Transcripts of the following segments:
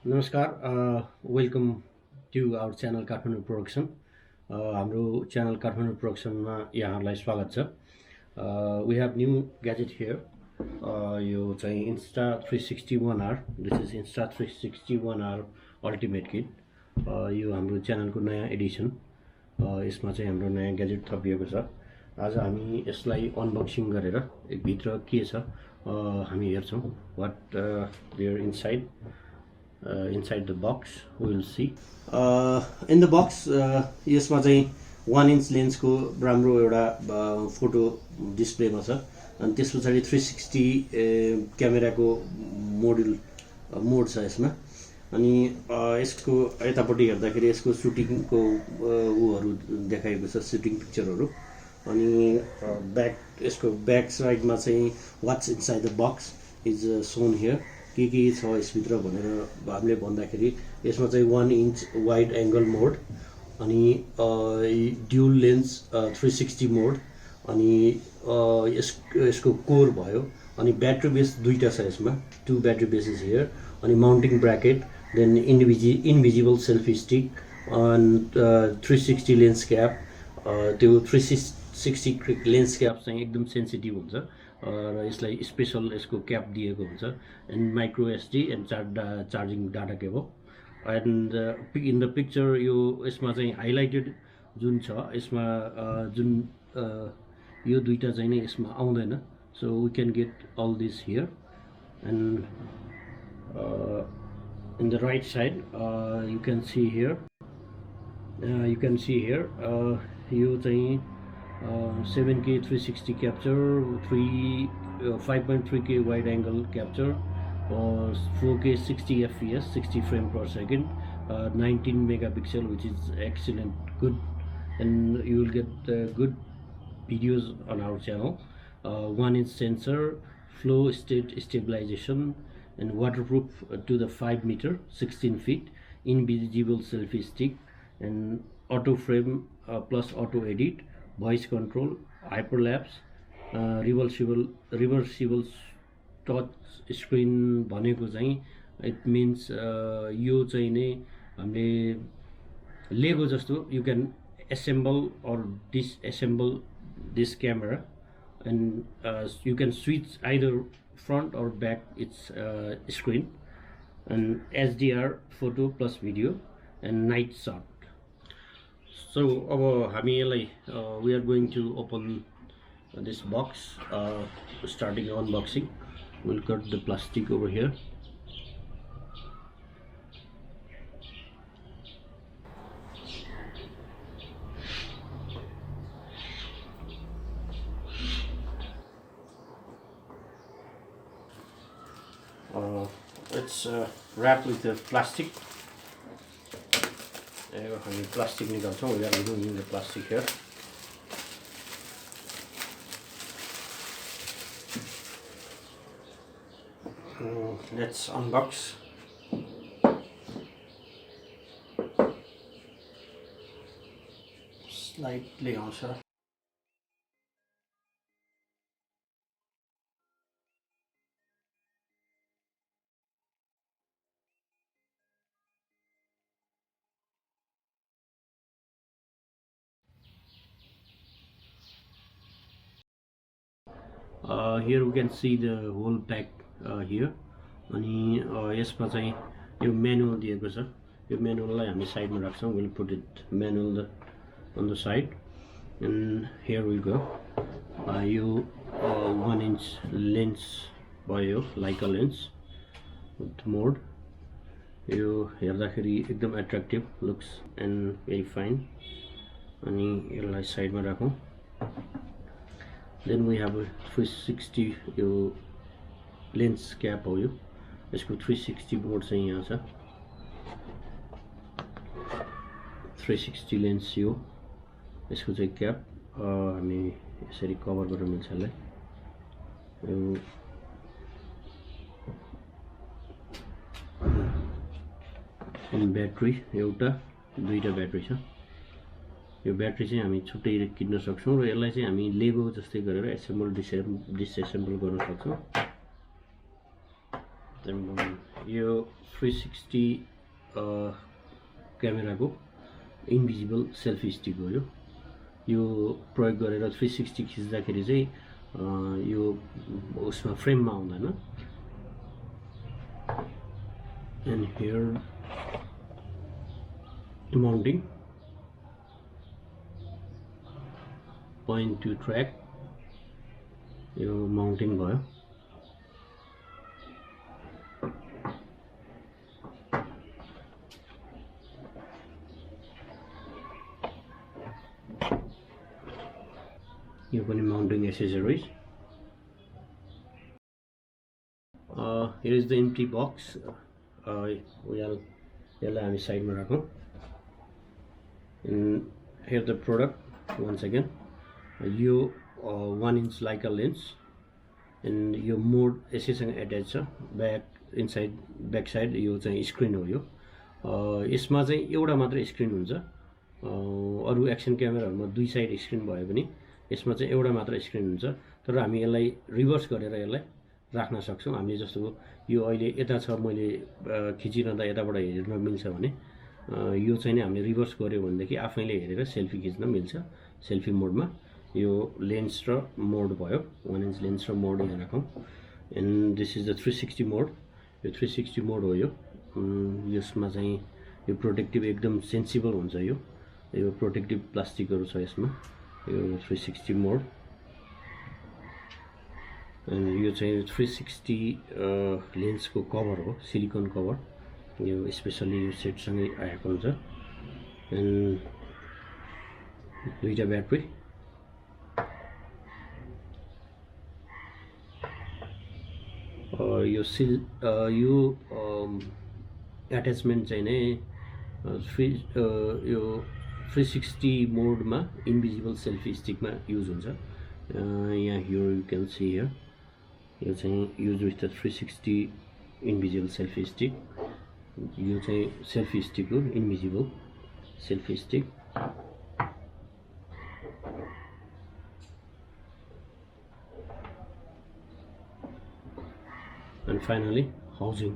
नमस्कार welcome to our channel Kathmandu production हाम्रो channel Kathmandu प्रोडक्सनमा यहाँहरूलाई स्वागत छ we have new gadget here यो चाहिँ Insta 361R this is Insta 361R ultimate kit यो हाम्रो च्यानलको नयाँ एडिसन यसमा चाहिँ हाम्रो नयाँ ग्याजेट थपिएको छ आज हामी यसलाई अनबक्सिङ गरेर भित्र के छ हामी हेर्छौँ what there inside inside the box we will see in the box यसमा चाहिँ 1 inch लेन्स को राम्रो एउटा फोटो डिस्प्लेमा छ अनि त्यस पछाडि 360 क्यामेराको मोड छ यसमा अनि यसको यतापट्टि हेर्दाखेरि यसको सुटिङको उहरू देखाएको छ सुटिङ पिक्चरहरू अनि यसको ब्याक साइडमा चाहिँ what's inside the box is shown here के छ यसभित्र भनेर हामीले भन्दाखेरि यसमा चाहिँ 1 inch वाइड एङ्गल मोड अनि ड्युल लेन्स 360 मोड अनि यसको कोर भयो अनि ब्याट्री बेस दुईटा छ यसमा 2 ब्याट्री बेसेस हियर अनि mounting bracket then invisible selfie stick and 360 lens cap त्यो 360 लेन्स क्याप चाहिँ एकदम सेन्सिटिभ हुन्छ र यसलाई स्पेशल यसको क्याप दिएको हुन्छ and micro SD and charging data cable and in the picture यो यसमा चाहिँ हाइलाइटेड जुन छ यसमा जुन यो दुईटा चाहिँ नै यसमा आउँदैन so we can get all this here and in the right side you can see here यो चाहिँ 7K 360 capture, 5.3K wide angle capture, or 4K 60 FPS, 60 frame per second, 19 megapixel, which is excellent, good, and you will get good videos on our channel. 1 inch sensor, flow state stabilization, and waterproof to the 5 meter, 16 feet, invisible selfie stick, and auto frame plus auto edit. Voice control, hyperlapse, reversible touch screen भनेको चाहिँ it means यो चाहिँ नै हामीले Lego जस्तो you can assemble or disassemble this camera and you can switch either front or back it's screen and HDR photo plus video and night shot So, we are going to open this box, starting unboxing. We'll cut the plastic over here. It's wrapped with the plastic. हामी plastic निकाल्छौँ we are removing the plastic here let's unbox slightly आउँछ here we can see the whole pack here अनि यसमा चाहिँ यो manual दिएको छ यो म्यानुअललाई हामी साइडमा राख्छौँ will put it manual on the side and here we go यो 1 inch lens भयो लाइका लेन्स with mode यो हेर्दाखेरि एकदम attractive looks and very fine अनि यसलाई साइडमा राखौँ then we have a 360 यो लेन्स क्याप हो यो यसको 360 मोड चाहिँ यहाँ छ 360 लेन्स यो यसको चाहिँ क्याप हामी यसरी कभर गर्न मिल्छ यसलाई यो ब्याट्री एउटा दुईटा ब्याट्री छ यो ब्याट्री चाहिँ हामी छुट्टै किन्न सक्छौँ र यसलाई चाहिँ हामी लेगो जस्तै गरेर एसेम्बल डिसएसेम्बल गर्न सक्छौँ यो 360 क्यामेराको इन्भिजिबल सेल्फी स्टिक हो यो प्रयोग गरेर 360 खिच्दाखेरि चाहिँ यो उसमा फ्रेममा आउँदैन and here mounting point to track यो माउन्टिङ भयो यो पनि mounting accessories here is the empty box यसलाई हामी साइडमा राखौँ and here the product once again यो 1 inch Leica lens and यो मोड यसैसँग एट्याच छ ब्याक साइड यो चाहिँ स्क्रिन हो यो यसमा चाहिँ एउटा मात्र स्क्रिन हुन्छ अरु एक्सन क्यामेराहरुमा दुई साइड स्क्रिन भए पनि यसमा चाहिँ एउटा मात्र स्क्रिन हुन्छ तर हामी यसलाई रिभर्स गरेर यसलाई राख्न सक्छौं हामीले जस्तो यो अहिले यता छ मैले खिचिरहँदा यताबाट हेर्न मिल्छ भने यो चाहिँ नि हामीले रिभर्स गर्यो भनेदेखि आफैले हेरेर सेल्फी खिच्न मिल्छ सेल्फी मोडमा यो लेन्स र मोड भयो 1 inch लेन्स र मोड यहाँ राखौं एन्ड दिस इज द 360 मोड यो 360 मोड हो यो यसमा चाहिँ यो प्रोटेक्टिभ एकदम सेन्सिबल हुन्छ यो प्रोटेक्टिभ प्लास्टिकहरु छ यसमा यो 360 मोड एन्ड यो चाहिँ 360 लेन्सको कभर हो सिलिकन कभर यो स्पेशली यो सेट सँगै आएको हुन्छ एन्ड दुईटा ब्याट्री यो एट्याचमेन्ट चाहिँ नै यो 360 मोडमा इन्भिजिबल सेल्फी स्टिकमा युज हुन्छ यहाँ here you can see here यो चाहिँ use with the 360 invisible selfie stick यो चाहिँ सेल्फी स्टिक हो invisible selfie stick and finally housing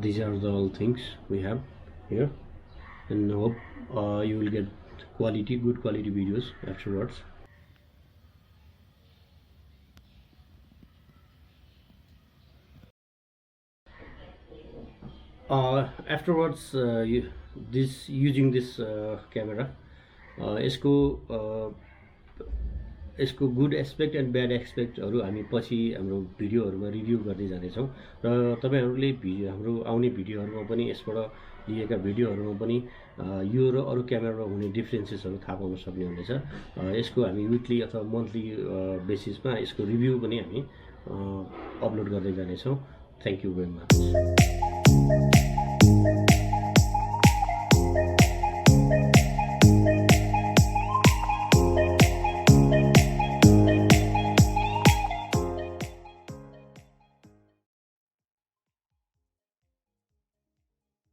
these are the all things we have here and hope you will get good quality videos afterwards. Using this camera यसको good aspect and bad एस्पेक्टहरु हामी पछि हाम्रो भिडियोहरुमा review गर्दै जाने छौं र तपाईहरुले हाम्रो आउने भिडियोहरुमा पनि यसबाट लिएका भिडियोहरुमा पनि यो र अरु क्यामेरामा हुने डिफरेन्सेसहरु थाहा पाउन सक्ने हुनेछ यसको हामी विकली अथवा मन्थली बेसिसमा यसको रिभ्यु पनि हामी अपलोड गर्दै जाने छौं थ्यांक यू भेरी मच